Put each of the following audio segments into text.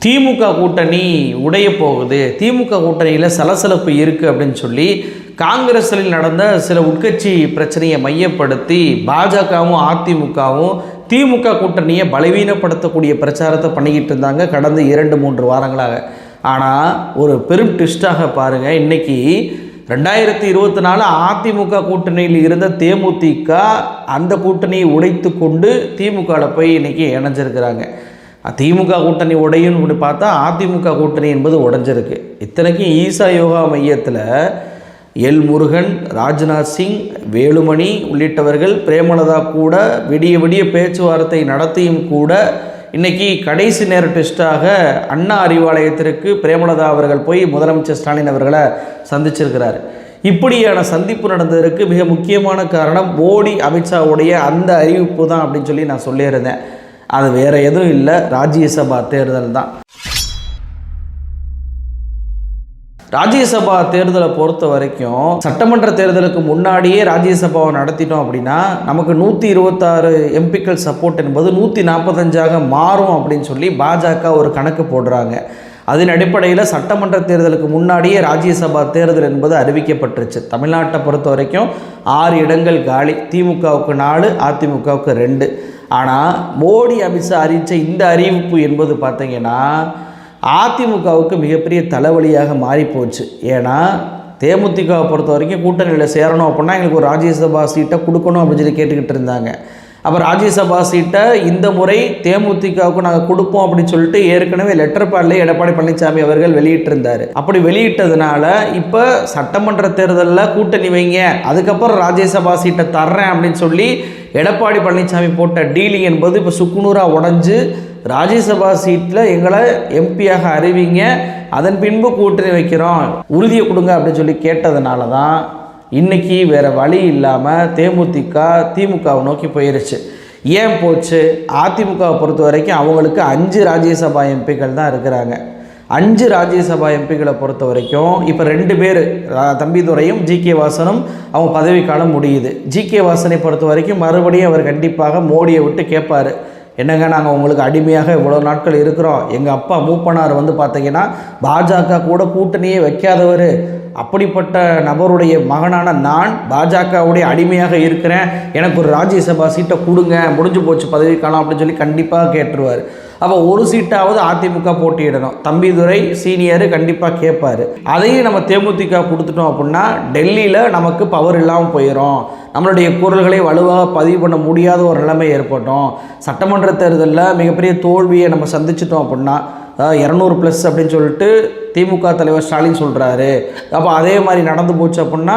திமுக கூட்டணி உடைய போகுது, திமுக கூட்டணியில் சலசலப்பு இருக்குது அப்படின்னு சொல்லி காங்கிரஸில் நடந்த சில உட்கட்சி பிரச்சனையை மையப்படுத்தி பாஜகவும் அதிமுகவும் திமுக கூட்டணியை பலவீனப்படுத்தக்கூடிய பிரச்சாரத்தை பண்ணிக்கிட்டு இருந்தாங்க கடந்த 2-3 வாரங்களாக. ஆனால் ஒரு பெரும் ட்விஸ்டாக பாருங்கள், இன்றைக்கி 2024 அதிமுக கூட்டணியில் இருந்த தேமுதிக அந்த கூட்டணியை உடைத்து கொண்டு திமுகவில் போய் இன்றைக்கி இணைஞ்சிருக்கிறாங்க. திமுக கூட்டணி உடையுன்னு பார்த்தா அதிமுக கூட்டணி என்பது உடைஞ்சிருக்கு. இத்தனைக்கும் ஈசா யோகா மையத்தில் எல் முருகன், ராஜ்நாத் சிங், வேலுமணி உள்ளிட்டவர்கள் பிரேமலதா கூட விடிய விடிய பேச்சுவார்த்தை நடத்தியும் கூட இன்றைக்கி கடைசி நேர டெஸ்ட்டாக அண்ணா அறிவாலயத்திற்கு பிரேமலதா அவர்கள் போய் முதலமைச்சர் ஸ்டாலின் அவர்களை சந்திச்சிருக்கிறார். இப்படியான சந்திப்பு நடந்ததற்கு மிக முக்கியமான காரணம் மோடி அமித்ஷாவுடைய அந்த அறிவிப்பு தான் அப்படின்னு சொல்லி நான் சொல்லியிருந்தேன். அது வேறு எதுவும் இல்லை, ராஜ்யசபா தேர்தல் தான். ராஜ்யசபா தேர்தலை பொறுத்த வரைக்கும் சட்டமன்ற தேர்தலுக்கு முன்னாடியே ராஜ்யசபாவை நடத்திட்டோம் அப்படின்னா நமக்கு 126 எம்பிக்கள் சப்போர்ட் என்பது 145ஆக மாறும் அப்படின்னு சொல்லி பாஜக ஒரு கணக்கு போடுறாங்க. அதன் அடிப்படையில் சட்டமன்ற தேர்தலுக்கு முன்னாடியே ராஜ்யசபா தேர்தல் என்பது அறிவிக்கப்பட்டுருச்சு. தமிழ்நாட்டை பொறுத்த வரைக்கும் 6 இடங்கள் காலி, திமுகவுக்கு 4, அதிமுகவுக்கு 2. ஆனால் மோடி அமித்ஷா அறிவித்த இந்த அறிவிப்பு என்பது பார்த்திங்கன்னா அதிமுகவுக்கு மிகப்பெரிய தலைவலியாக மாறிப்போச்சு. ஏன்னா தேமுதிகவை பொறுத்த வரைக்கும் கூட்டணியில் சேரணும் அப்படின்னா எங்களுக்கு ஒரு ராஜ்யசபா சீட்டை கொடுக்கணும் அப்படின்னு சொல்லி கேட்டுக்கிட்டு இருந்தாங்க. அப்போ ராஜ்யசபா சீட்டை இந்த முறை தேமுதிகவுக்கு நாங்கள் கொடுப்போம் அப்படின்னு சொல்லிட்டு ஏற்கனவே லெட்டர் பேட்லேயே எடப்பாடி பழனிசாமி அவர்கள் வெளியிட்டிருந்தார். அப்படி வெளியிட்டதுனால இப்போ சட்டமன்ற தேர்தலில் கூட்டணி வைங்க, அதுக்கப்புறம் ராஜ்யசபா சீட்டை தர்றேன் அப்படின்னு சொல்லி எடப்பாடி பழனிசாமி போட்ட டீலிங் என்பது இப்போ சுக்குநூறாக உடஞ்சி ராஜ்யசபா சீட்டில் எங்களை எம்பியாக அறிவிங்க, அதன் பின்பு கூட்டணி வைக்கிறோம், உறுதியை கொடுங்க அப்படின்னு சொல்லி கேட்டதுனால தான் இன்றைக்கி வேறு வழி இல்லாமல் தேமுதிக திமுகவை நோக்கி போயிருச்சு. ஏன் போச்சு? அதிமுகவை பொறுத்த வரைக்கும் அவங்களுக்கு 5 ராஜ்யசபா எம்பிக்கள் தான் இருக்கிறாங்க. 5 ராஜ்யசபா எம்பிக்களை பொறுத்த வரைக்கும் இப்போ 2 பேர் தம்பிதுரையும் ஜி.கே. வாசனும் அவங்க பதவிக்காலம் முடியுது. ஜி.கே. வாசனை பொறுத்த வரைக்கும் மறுபடியும் அவர் கண்டிப்பாக மோடியை விட்டு கேட்பார், என்னங்க நாங்கள் உங்களுக்கு அடிமையாக இவ்வளோ நாட்கள் இருக்கிறோம், எங்கள் அப்பா மூப்பனார் வந்து பார்த்தீங்கன்னா பாஜக கூட கூட்டணியே வைக்காதவர், அப்படிப்பட்ட நபருடைய மகனான நான் பாஜகவுடைய அடிமையாக இருக்கிறேன், எனக்கு ஒரு ராஜ்யசபா சீட்டை கொடுங்க, முடிஞ்சு போச்சு பதவிக்காலம் அப்படின்னு சொல்லி கண்டிப்பாக கேட்டுருவார். அப்போ ஒரு சீட்டாவது அதிமுக போட்டியிடணும். தம்பிதுரை சீனியர் கண்டிப்பாக கேட்பார். அதையும் நம்ம தேமுதிக கொடுத்துட்டோம் அப்படின்னா டெல்லியில் நமக்கு பவர் இல்லாமல் போயிடும், நம்மளுடைய குரல்களை வலுவாக பதிவு பண்ண முடியாத ஒரு நிலைமை ஏற்பட்டோம். சட்டமன்ற தேர்தலில் மிகப்பெரிய தோல்வியை நம்ம சந்திச்சிட்டோம் அப்படின்னா 200+ அப்படின்னு சொல்லிட்டு திமுக தலைவர் ஸ்டாலின் சொல்கிறாரு. அப்போ அதே மாதிரி நடந்து போச்சு அப்படின்னா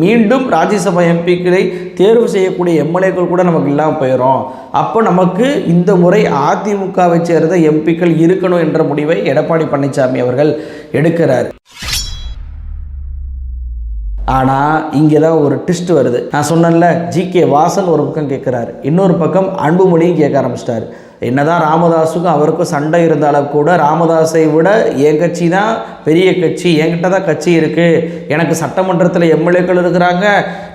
மீண்டும் ராஜ்யசபா எம்பிக்களை தேர்வு செய்யக்கூடிய எம்எல்ஏக்கள் கூட நமக்கு இல்லாமல் போயிடும். அப்போ நமக்கு இந்த முறை அதிமுகவை சேர்ந்த எம்பிக்கள் இருக்கணும் என்ற முடிவை எடப்பாடி பழனிசாமி அவர்கள் எடுக்கிறார். ஆனால் இங்கே தான் ஒரு ட்விஸ்ட் வருது. நான் சொன்னேன்ல, ஜி.கே. வாசன் ஒரு பக்கம் கேட்குறாரு, இன்னொரு பக்கம் அன்புமணியும் கேட்க ஆரம்பிச்சிட்டாரு. என்னதான் ராமதாஸுக்கும் அவருக்கும் சண்டை இருந்தாலும் கூட ராமதாஸை விட என் கட்சி தான் பெரிய கட்சி, என்கிட்ட தான் கட்சி இருக்குது, எனக்கு சட்டமன்றத்தில் எம்எல்ஏக்கள் இருக்கிறாங்க,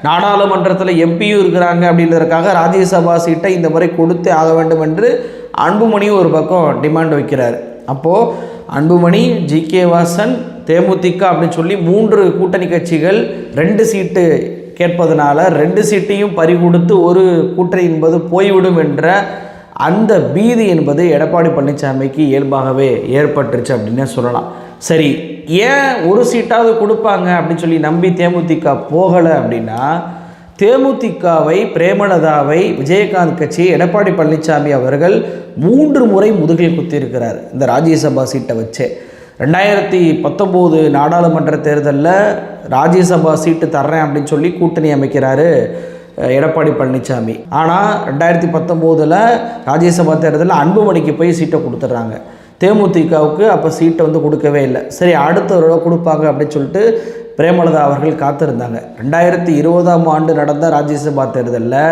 நாடாளுமன்றத்தில் எம்பியும் இருக்கிறாங்க அப்படின்றதுக்காக ராஜ்யசபா சீட்டை இந்த முறை கொடுத்தே ஆக வேண்டும் என்று அன்புமணியும் ஒரு பக்கம் டிமாண்ட் வைக்கிறார். அப்போது அன்புமணி, ஜி.கே. வாசன், தேமுதிக அப்படின்னு சொல்லி 3 கூட்டணி கட்சிகள் 2 சீட்டு கேட்பதனால 2 சீட்டையும் பறிகொடுத்து ஒரு கூட்டணி என்பது போய்விடும் என்ற அந்த பீதி என்பது எடப்பாடி பழனிசாமிக்கு இயல்பாகவே ஏற்பட்டுருச்சு அப்படின்னே சொல்லலாம். சரி, ஏன் ஒரு சீட்டாவது கொடுப்பாங்க அப்படின்னு சொல்லி நம்பி தேமுதிக போகலை அப்படின்னா, தேமுதிகவை, பிரேமலதாவை, விஜயகாந்த் கட்சியை எடப்பாடி பழனிசாமி அவர்கள் 3 முறை முதுகில் குத்தியிருக்கிறார் இந்த ராஜ்யசபா சீட்டை வச்சு. 2019 நாடாளுமன்ற தேர்தலில் ராஜ்யசபா சீட்டு தர்றேன் அப்படின்னு சொல்லி கூட்டணி அமைக்கிறாரு எடப்பாடி பழனிசாமி. ஆனால் 2019 ராஜ்யசபா தேர்தலில் அன்புமணிக்கு போய் சீட்டை கொடுத்துட்றாங்க. தேமுதிகவுக்கு அப்போ சீட்டை வந்து கொடுக்கவே இல்லை. சரி, அடுத்த ஒரு தடவை கொடுப்பாங்க அப்படின்னு சொல்லிட்டு பிரேமலதா அவர்கள் காத்திருந்தாங்க. 2020ஆம் ஆண்டு நடந்த ராஜ்யசபா தேர்தலில்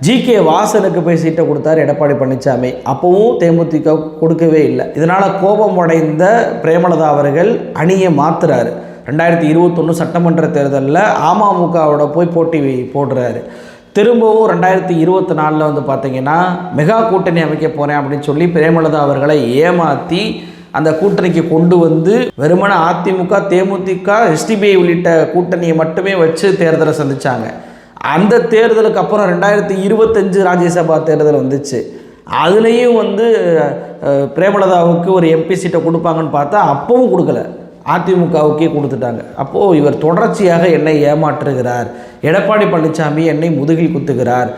ஜி.கே. வாசனுக்கு போய் சீட்டை கொடுத்தார் எடப்பாடி பழனிசாமி. அப்போவும் தேமுதிக கொடுக்கவே இல்லை. இதனால் கோபம் அடைந்த பிரேமலதா அவர்கள் அணியை மாற்றுறாரு. 2021 சட்டமன்ற தேர்தலில் அமமுகவோட போய் போட்டி போடுறாரு. திரும்பவும் 2024 வந்து பார்த்திங்கன்னா மெகா கூட்டணி அமைக்க போகிறேன் அப்படின்னு சொல்லி பிரேமலதா அவர்களை ஏமாற்றி அந்த கூட்டணிக்கு கொண்டு வந்து வெறுமன அதிமுக, தேமுதிக, எஸ்டிபிஐ உள்ளிட்ட கூட்டணியை மட்டுமே வச்சு தேர்தலை சந்தித்தாங்க. அந்த தேர்தலுக்கு அப்புறம் 2025 ராஜ்யசபா தேர்தல் வந்துச்சு. அதுலேயும் வந்து பிரேமலதாவுக்கு ஒரு எம்பி சீட்டை கொடுப்பாங்கன்னு பார்த்தா அப்பவும் கொடுக்கல, அதிமுகவுக்கே கொடுத்துட்டாங்க. அப்போது இவர் தொடர்ச்சியாக என்னை ஏமாற்றுகிறார், எடப்பாடி பழனிசாமி என்னை முதுகில் குத்துகிறார்.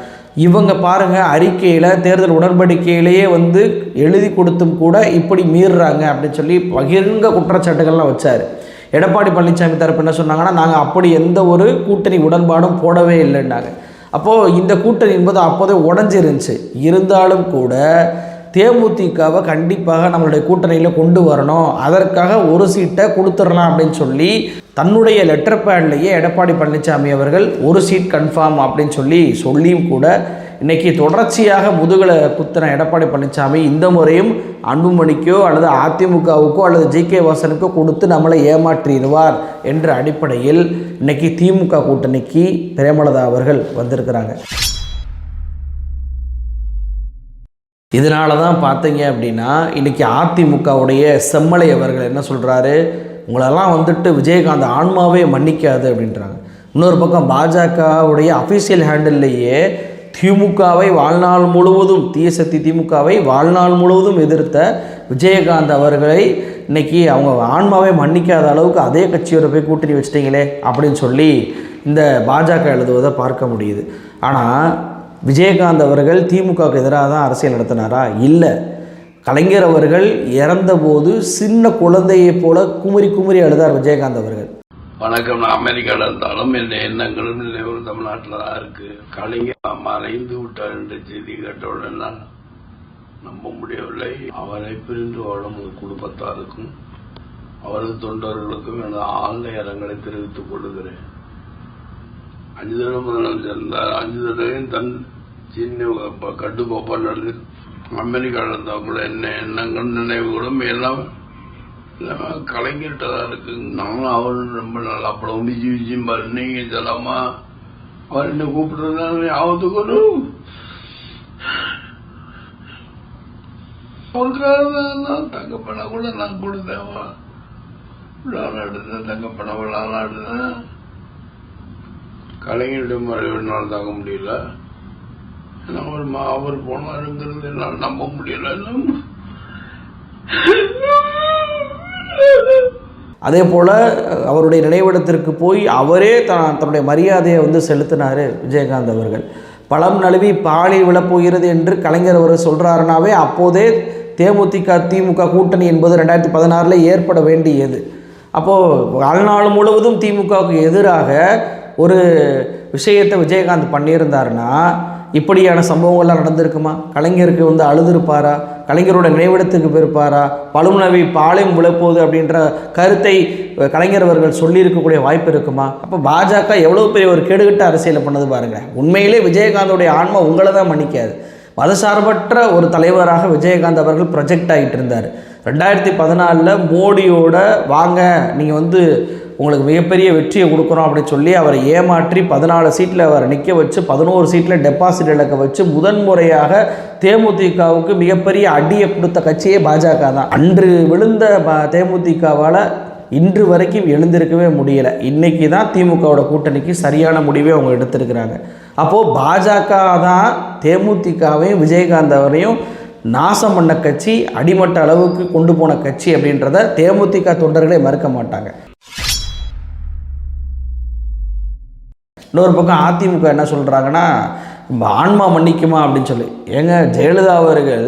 இவங்க பாருங்கள், அறிக்கையில் தேர்தல் உடன்படிக்கையிலேயே வந்து எழுதி கொடுத்தும் கூட இப்படி மீறுறாங்க அப்படின்னு சொல்லி பகிரங்க குற்றச்சாட்டுகள்லாம் வச்சார். எடப்பாடி பழனிசாமி தரப்பு என்ன சொன்னாங்கன்னா, நாங்கள் அப்படி எந்த ஒரு கூட்டணி உடன்பாடும் போடவே இல்லைன்னாங்க. அப்போது இந்த கூட்டணி என்பது அப்போதே உடஞ்சிருந்துச்சு. இருந்தாலும் கூட தேமுதிகவை கண்டிப்பாக நம்மளுடைய கூட்டணியில் கொண்டு வரணும், அதற்காக ஒரு சீட்டை கொடுத்துடலாம் அப்படின்னு சொல்லி தன்னுடைய லெட்டர் பேட்லேயே எடப்பாடி பழனிசாமி அவர்கள் ஒரு சீட் கன்ஃபார்ம் அப்படின்னு சொல்லியும் கூட இன்றைக்கி தொடர்ச்சியாக முதுகலை குத்தின எடப்பாடி பழனிசாமி இந்த முறையும் அன்புமணிக்கோ அல்லது அதிமுகவுக்கோ அல்லது ஜி.கே. வாசனுக்கோ கொடுத்து நம்மளை ஏமாற்றிடுவார் என்ற அடிப்படையில் இன்றைக்கி திமுக கூட்டணிக்கு பிரேமலதா அவர்கள் வந்திருக்கிறாங்க. இதனால தான் பார்த்தீங்க அப்படின்னா இன்றைக்கி அதிமுகவுடைய செம்மலை அவர்கள் என்ன சொல்கிறாரு, உங்களெல்லாம் வந்துட்டு விஜயகாந்த் ஆன்மாவே மன்னிக்காது அப்படின்றாங்க. இன்னொரு பக்கம் பாஜகவுடைய அஃபீஷியல் ஹேண்டில்லையே திமுகவை வாழ்நாள் முழுவதும், தீயசக்தி திமுகவை வாழ்நாள் முழுவதும் எதிர்த்த விஜயகாந்த் அவர்களை இன்றைக்கி அவங்க ஆன்மாவே மன்னிக்காத அளவுக்கு அதே கட்சியோட போய் கூட்டணி வச்சிட்டிங்களே அப்படின்னு சொல்லி இந்த பாஜக எழுதுவதை பார்க்க முடியுது. ஆனால் விஜயகாந்த் அவர்கள் திமுகவுக்கு எதிராக தான் அரசியல் நடத்தினாரா? இல்லை. கலைஞர் அவர்கள் இறந்தபோது சின்ன குழந்தையை போல குமுறி குமுறி அழுதார் விஜயகாந்த் அவர்கள். வணக்கம். நான் அமெரிக்காவில் இருந்தாலும் என் எண்ணங்களும் நினைவும் தமிழ்நாட்டில் தான் இருக்கு. கலைஞர் மறைந்து விட்டார் என்ற செய்தி கேட்டவுடன் நான் நம்ப முடியவில்லை. அவரை பிரிந்து வாழும் குடும்பத்தாருக்கும் அவரது தொண்டர்களுக்கும் எனது ஆழ்ந்த இரங்கலை தெரிவித்துக் கொள்கிறேன். 5 தினம் முதலமைச்சர் இருந்தார். 5 தடவையும் தன் சின்ன கட்டுக்கோப்பா நடந்து அமெரிக்காவில் இருந்தவங்கள என்ன எண்ணங்கள் நினைவுகளும் எல்லாம் கலைஞர்கிட்ட தான் இருக்கு. நானும் அவரும் ரொம்ப நல்லா படம் விஜய் பாரு, நீங்க சொல்லாமா அவர் என்ன கூப்பிடுறது ஆபத்துக்கு அவருக்காக தங்கப்பணம் கூட நான் கொடுத்தேன். விழாலாம் எடுத்தேன், தங்கப்பணம் விழாலாம் எடுத்தேன். கலைஞரிடம் மறைவினால் தாங்க முடியல. அவர் போனாருங்கிறது என்னால் நம்ப முடியல. அதே போல் அவருடைய நினைவிடத்திற்கு போய் அவரே தன்னுடைய மரியாதையை வந்து செலுத்தினார் விஜயகாந்த் அவர்கள். பழம் நழுவி பாலி விழப்போகிறது என்று கலைஞர் அவர் சொல்கிறாருனாவே அப்போதே தேமுதிக திமுக கூட்டணி என்பது 2016 ஏற்பட வேண்டியது. அப்போது வாழ்நாள் முழுவதும் திமுகவுக்கு எதிராக ஒரு விஷயத்தை விஜயகாந்த் பண்ணியிருந்தாருன்னா இப்படியான சம்பவங்கள்லாம் நடந்திருக்குமா? கலைஞருக்கு வந்து அழுதுருப்பாரா? கலைஞரோட நினைவிடத்துக்கு போயிருப்பாரா? பழுமனவி பாளையம் விழப்போகுது அப்படின்ற கருத்தை கலைஞர் அவர்கள் சொல்லியிருக்கக்கூடிய வாய்ப்பு இருக்குமா? அப்போ பாஜக எவ்வளோ பெரிய ஒரு கேடுகட்ட அரசியலை பண்ணது பாருங்கள். உண்மையிலே விஜயகாந்தோடைய ஆன்மா உங்களை தான் மன்னிக்காது. மதசார்பற்ற ஒரு தலைவராக விஜயகாந்த் அவர்கள் ப்ரொஜெக்ட் ஆகிட்டு இருந்தார். 2014 மோடியோட வாங்க நீங்கள் வந்து உங்களுக்கு மிகப்பெரிய வெற்றியை கொடுக்குறோம் அப்படின்னு சொல்லி அவரை ஏமாற்றி 14 சீட்டில் அவரை நிற்க வச்சு 11 சீட்டில் டெபாசிட் இழக்க வச்சு முதன்முறையாக தேமுதிகவுக்கு மிகப்பெரிய அடியை கொடுத்த கட்சியே பாஜக தான். அன்று விழுந்த தேமுதிகவால் இன்று வரைக்கும் எழுந்திருக்கவே முடியலை. இன்றைக்கி தான் திமுகவோட கூட்டணிக்கு சரியான முடிவே அவங்க எடுத்திருக்கிறாங்க. அப்போது பாஜக தான் தேமுதிகவையும் விஜயகாந்த் அவரையும் நாசம் பண்ண கட்சி, அடிமட்ட அளவுக்கு கொண்டு போன கட்சி அப்படின்றத தேமுதிக தொண்டர்களே மறுக்க மாட்டாங்க. இன்னொரு பக்கம் அதிமுக என்ன சொல்கிறாங்கன்னா, ஆன்மா மன்னிக்குமா அப்படின்னு சொல்லி. ஏங்க, ஜெயலலிதா அவர்கள்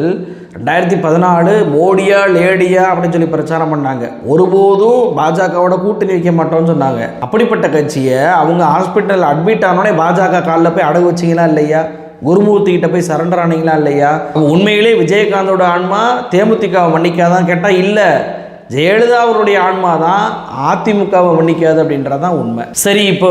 2014 மோடியா லேடியா அப்படின்னு சொல்லி பிரச்சாரம் பண்ணாங்க. ஒருபோதும் பாஜகவோட கூட்டணி வைக்க மாட்டோம்னு சொன்னாங்க. அப்படிப்பட்ட கட்சியை அவங்க ஹாஸ்பிட்டல் அட்மிட் ஆனோடனே பாஜக காலில் போய் அடகு வச்சிங்களா இல்லையா? குருமூர்த்தி கிட்ட போய் சரண்டர் ஆனீங்களா இல்லையா? உண்மையிலே விஜயகாந்தோட ஆன்மா தேமுதிகவை மன்னிக்காதான் கேட்டால் இல்லை, ஜெயலலிதா அவருடைய ஆன்மா தான் அதிமுகவை மன்னிக்காது அப்படின்றதான் உண்மை. சரி, இப்போ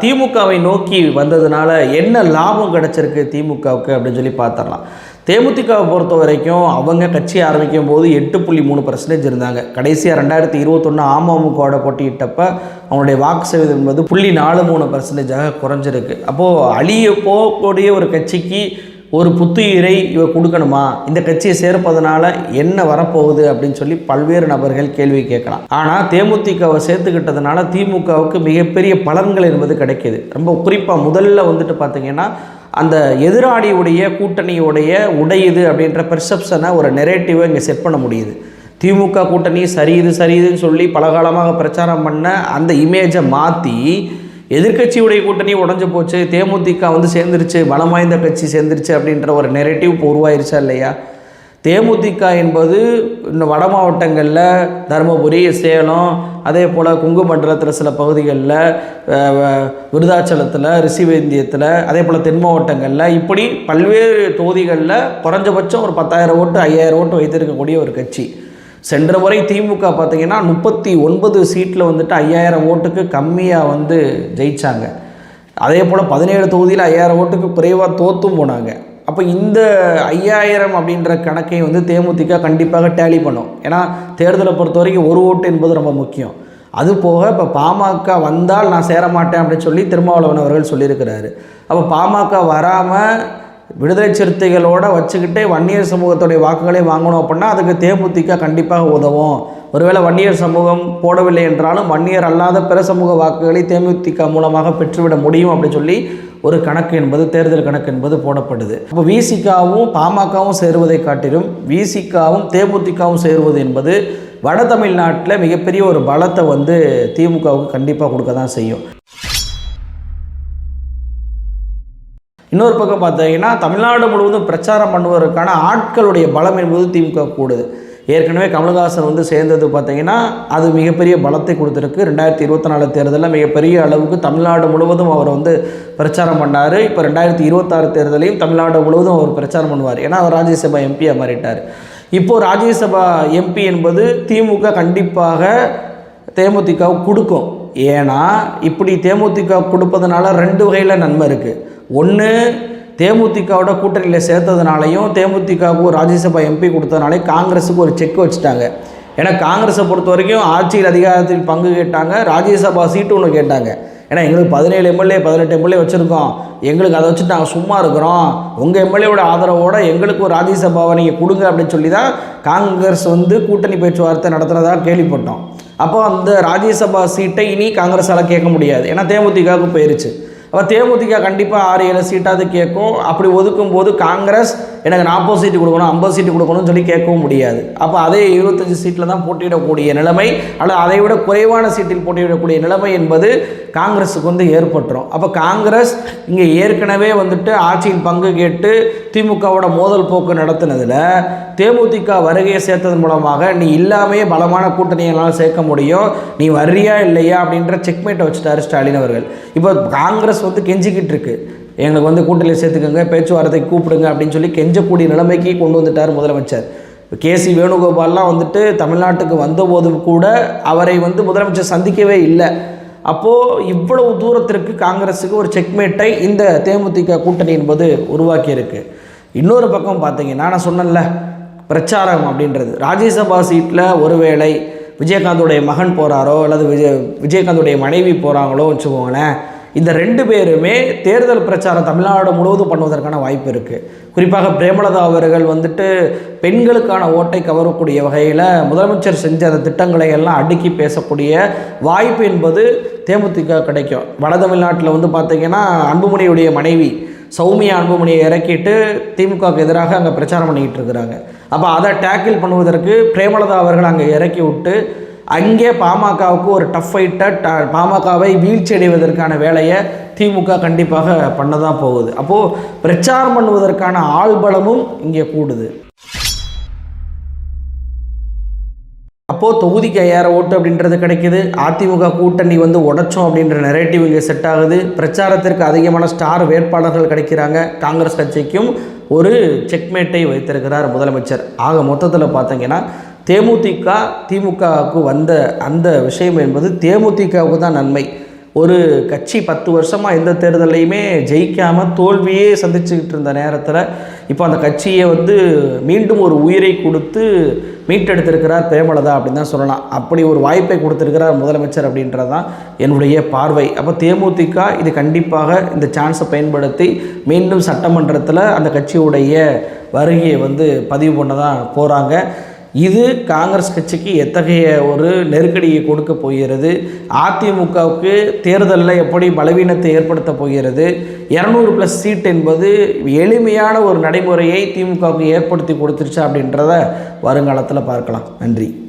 திமுகவை நோக்கி வந்ததுனால என்ன லாபம் கிடைச்சிருக்கு திமுகவுக்கு அப்படின்னு சொல்லி பார்த்துடலாம். தேமுதிகவை பொறுத்த வரைக்கும் அவங்க கட்சி ஆரம்பிக்கும் போது 8.3% இருந்தாங்க. கடைசியாக 2021 அமமுகவோட போட்டியிட்டப்ப அவங்களுடைய வாக்கு சதவீதம் என்பது 0.43% குறைஞ்சிருக்கு. அப்போது அழிய போகக்கூடிய ஒரு கட்சிக்கு ஒரு புத்துயிரை இவ கொடுக்கணுமா, இந்த கட்சியை சேர்ப்பதனால என்ன வரப்போகுது அப்படின்னு சொல்லி பல்வேறு நபர்கள் கேள்வி கேட்கலாம். ஆனால் தேமுதிகவை சேர்த்துக்கிட்டதுனால திமுகவுக்கு மிகப்பெரிய பலன்கள் என்பது கிடைக்கிது. ரொம்ப குறிப்பாக முதல்ல வந்துட்டு பார்த்திங்கன்னா அந்த எதிராளியுடைய கூட்டணியுடைய உடையுது அப்படின்ற பெர்செப்ஷனை ஒரு நெரேட்டிவை இங்கே செட் பண்ண முடியுது. திமுக கூட்டணி சரியுதுன்னு சொல்லி பலகாலமாக பிரச்சாரம் பண்ண அந்த இமேஜை மாற்றி எதிர்கட்சியுடைய கூட்டணி உடஞ்சி போச்சு, தேமுதிக வந்து சேர்ந்துருச்சு, பலம் வாய்ந்த கட்சி சேர்ந்துருச்சு அப்படின்ற ஒரு நெரேட்டிவ் இப்போ உருவாயிருச்சா இல்லையா? தேமுதிக என்பது இந்த வட மாவட்டங்களில் தருமபுரி, சேலம், அதே போல் குங்கு மண்டலத்தில் சில பகுதிகளில், விருதாச்சலத்தில், ரிஷிவேந்தியத்தில், அதே போல் தென் மாவட்டங்களில் இப்படி பல்வேறு தொகுதிகளில் குறைஞ்சபட்சம் ஒரு 10,000 ஓட்டு 5,000 ஓட்டு வைத்திருக்கக்கூடிய ஒரு கட்சி. சென்ற முறை திமுக பார்த்திங்கன்னா 39 சீட்டில் வந்துட்டு 5,000 ஓட்டுக்கு கம்மியாக வந்து ஜெயித்தாங்க. அதே போல் 17 தொகுதியில் 5,000 ஓட்டுக்கு குறைவாக தோற்றும் போனாங்க. அப்போ இந்த 5,000 அப்படின்ற கணக்கை வந்து தேமுதிக கண்டிப்பாக டேலி பண்ணும். ஏன்னா தேர்தலை பொறுத்த வரைக்கும் ஒரு ஓட்டு என்பது ரொம்ப முக்கியம். அது போக இப்போ பாமக வந்தால் நான் சேர மாட்டேன் அப்படின்னு சொல்லி திருமாவளவன் அவர்கள் சொல்லியிருக்கிறாரு. அப்போ பாமக வராமல் விடுதலை சிறுத்தைகளோடு வச்சுக்கிட்டே வன்னியர் சமூகத்துடைய வாக்குகளை வாங்கணும் அப்படின்னா அதுக்கு தேமுதிக கண்டிப்பாக உதவும். ஒருவேளை வன்னியர் சமூகம் போடவில்லை என்றாலும் வன்னியர் அல்லாத பிற சமூக வாக்குகளை தேமுதிக மூலமாக பெற்றுவிட முடியும் அப்படின்னு சொல்லி ஒரு கணக்கு என்பது, தேர்தல் கணக்கு என்பது போடப்படுது. அப்போ விசிகாவும் பாமகவும் சேருவதை காட்டிலும் விசிகாவும் தேமுதிகவும் சேருவது என்பது வட தமிழ்நாட்டில் மிகப்பெரிய ஒரு பலத்தை வந்து திமுகவுக்கு கண்டிப்பாக கொடுக்க தான் செய்யும். இன்னொரு பக்கம் பார்த்தீங்கன்னா தமிழ்நாடு முழுவதும் பிரச்சாரம் பண்ணுவதற்கான ஆட்களுடைய பலம் என்பது திமுக கூடுது. ஏற்கனவே கமலஹாசன் வந்து சேர்ந்தது பார்த்திங்கன்னா அது மிகப்பெரிய பலத்தை கொடுத்துருக்கு. 2024 தேர்தலில் மிகப்பெரிய அளவுக்கு தமிழ்நாடு முழுவதும் அவர் வந்து பிரச்சாரம் பண்ணார். இப்போ 2026 தேர்தலையும் தமிழ்நாடு முழுவதும் அவர் பிரச்சாரம் பண்ணுவார். ஏன்னா அவர் ராஜ்யசபா எம்பியாக மாறிட்டார். இப்போது ராஜ்யசபா எம்பி என்பது திமுக கண்டிப்பாக தேமுதிக கொடுக்கும். ஏன்னா இப்படி தேமுதிக கொடுப்பதனால 2 வகையில் நன்மை இருக்குது. ஒன்று, தேமுதிகவோட கூட்டணியில் சேர்த்ததுனாலையும் தேமுதிகவுக்கு ராஜ்யசபா எம்பி கொடுத்ததுனாலே காங்கிரஸுக்கு ஒரு செக் வச்சுட்டாங்க. ஏன்னா காங்கிரஸை பொறுத்த வரைக்கும் ஆட்சியில் அதிகாரத்தில் பங்கு கேட்டாங்க, ராஜ்யசபா சீட்டு ஒன்று கேட்டாங்க. ஏன்னா எங்களுக்கு 17 எம்எல்ஏ 18 எம்எல்ஏ வச்சுருக்கோம், எங்களுக்கு அதை வச்சுட்டு நாங்கள் சும்மா இருக்கிறோம், உங்கள் எம்எல்ஏவோட ஆதரவோடு எங்களுக்கு ஒரு ராஜ்யசபாவை நீங்கள் கொடுங்க அப்படின்னு சொல்லி தான் காங்கிரஸ் வந்து கூட்டணி பேச்சுவார்த்தை நடத்துகிறதா கேள்விப்பட்டோம். அப்போ அந்த ராஜ்யசபா சீட்டை இனி காங்கிரஸால் கேட்க முடியாது, ஏன்னா தேமுதிகவுக்கு போயிருச்சு. அப்போ தேமுதிக கண்டிப்பாக 6-7 சீட்டாவது கேட்கும். அப்படி ஒதுக்கும் போது காங்கிரஸ் எனக்கு 40 சீட்டு கொடுக்கணும் 50 சீட்டு கொடுக்கணும்னு சொல்லி கேட்கவும் முடியாது. அப்போ அதே 25 சீட்டில் தான் போட்டியிடக்கூடிய நிலைமை அல்லது அதை விட குறைவான சீட்டில் போட்டியிடக்கூடிய நிலைமை என்பது காங்கிரஸுக்கு வந்து ஏற்பட்டுரும். அப்போ காங்கிரஸ் இங்கே ஏற்கனவே வந்துட்டு ஆட்சியின் பங்கு கேட்டு திமுகவோட மோதல் போக்கு நடத்தினதில் தேமுதிக வருகையை சேர்த்ததன் மூலமாக நீ இல்லாமையே பலமான கூட்டணியெல்லாம் சேர்க்க முடியும், நீ வர்றியா இல்லையா அப்படின்ற செக்மேட்டை வச்சுட்டாரு ஸ்டாலின் அவர்கள். இப்போ காங்கிரஸ் வந்து கெஞ்சிக்கிட்டு இருக்கு, எங்களுக்கு வந்து கூட்டணியில் சேர்த்துக்கோங்க, பேச்சுவார்த்தைக்கு கூப்பிடுங்க அப்படின்னு சொல்லி கெஞ்சக்கூடிய நிலைமைக்கு கொண்டு வந்துட்டார் முதலமைச்சர். கேசி வேணுகோபால்லாம் வந்துட்டு தமிழ்நாட்டுக்கு வந்தபோதும் கூட அவரை வந்து முதலமைச்சர் சந்திக்கவே இல்லை. அப்போது இவ்வளவு தூரத்திற்கு காங்கிரஸுக்கு ஒரு செக்மேட்டை இந்த தேமுதிக கூட்டணி என்பது உருவாக்கியிருக்கு. இன்னொரு பக்கம் பார்த்தீங்கன்னா நான் சொன்னேன்ல பிரச்சாரம் அப்படின்றது, ராஜ்யசபா சீட்டில் ஒருவேளை விஜயகாந்தோடைய மகன் போகிறாரோ அல்லது விஜயகாந்தோடைய மனைவி போகிறாங்களோ வச்சுக்கோங்களேன், இந்த 2 பேருமே தேர்தல் பிரச்சாரம் தமிழ்நாடு முழுவதும் பண்ணுவதற்கான வாய்ப்பு இருக்குது. குறிப்பாக பிரேமலதா அவர்கள் வந்துட்டு பெண்களுக்கான ஓட்டை கவரக்கூடிய வகையில் முதலமைச்சர் செஞ்ச அந்த திட்டங்களை எல்லாம் அடுக்கி பேசக்கூடிய வாய்ப்பு என்பது தேமுதிக கிடைக்கும். வட தமிழ்நாட்டில் வந்து பார்த்திங்கன்னா அன்புமணியுடைய மனைவி சௌமியா அன்புமணியை இறக்கிட்டு திமுகவுக்கு எதிராக அங்கே பிரச்சாரம் பண்ணிக்கிட்டு இருக்கிறாங்க. அப்போ அதை டேக்கிள் பண்ணுவதற்கு பிரேமலதா அவர்கள் அங்கே இறக்கி விட்டு அங்கே பாமகவுக்கு ஒரு டஃப் ஃபைட்டை பாமகவை வீழ்ச்சி அடைவதற்கான வேலையை திமுக கண்டிப்பாக பண்ண தான் போகுது. அப்போது பிரச்சாரம் பண்ணுவதற்கான ஆள்பலமும் இங்கே கூடுது. அப்போது தொகுதிக்கு 5000 ஓட்டு அப்படின்றது கிடைக்கிது. அதிமுக கூட்டணி வந்து உடைச்சோம் அப்படின்ற நெரேட்டிவ் இங்கே செட் ஆகுது. பிரச்சாரத்திற்கு அதிகமான ஸ்டார் வேட்பாளர்கள் கிடைக்கிறாங்க. காங்கிரஸ் கட்சிக்கும் ஒரு செக்மேட்டை வைத்திருக்கிறார் முதலமைச்சர். ஆக மொத்தத்தில் பார்த்தீங்கன்னா திமுகவுக்கு வந்த அந்த விஷயம் என்பது தேமுதிகவுக்கு தான் நன்மை. ஒரு கட்சி 10 வருஷமாக எந்த தேர்தலையுமே ஜெயிக்காமல் தோல்வியே சந்திச்சுக்கிட்டு இருந்த நேரத்தில் இப்போ அந்த கட்சியை வந்து மீண்டும் ஒரு உயிரை கொடுத்து மீட்டெடுத்திருக்கிறார் பிரேமலதா அப்படின்னு தான் சொல்லலாம். அப்படி ஒரு வாய்ப்பை கொடுத்திருக்கிறார் முதலமைச்சர் அப்படின்றது தான் என்னுடைய பார்வை. அப்போ தேமுதிக இது கண்டிப்பாக இந்த சான்ஸை பயன்படுத்தி மீண்டும் சட்டமன்றத்தில் அந்த கட்சியுடைய வருகையை பதிவு பண்ண தான் போகிறாங்க. இது காங்கிரஸ் கட்சிக்கு எத்தகைய ஒரு நெருக்கடியை கொடுக்க போகிறது, அதிமுகவுக்கு தேர்தலில் எப்படி பலவீனத்தை ஏற்படுத்த போகிறது, 200+ சீட் என்பது எளிமையான ஒரு நடைமுறையை திமுகவுக்கு ஏற்படுத்தி கொடுத்துருச்சா அப்படின்றத வருங்காலத்தில் பார்க்கலாம். நன்றி.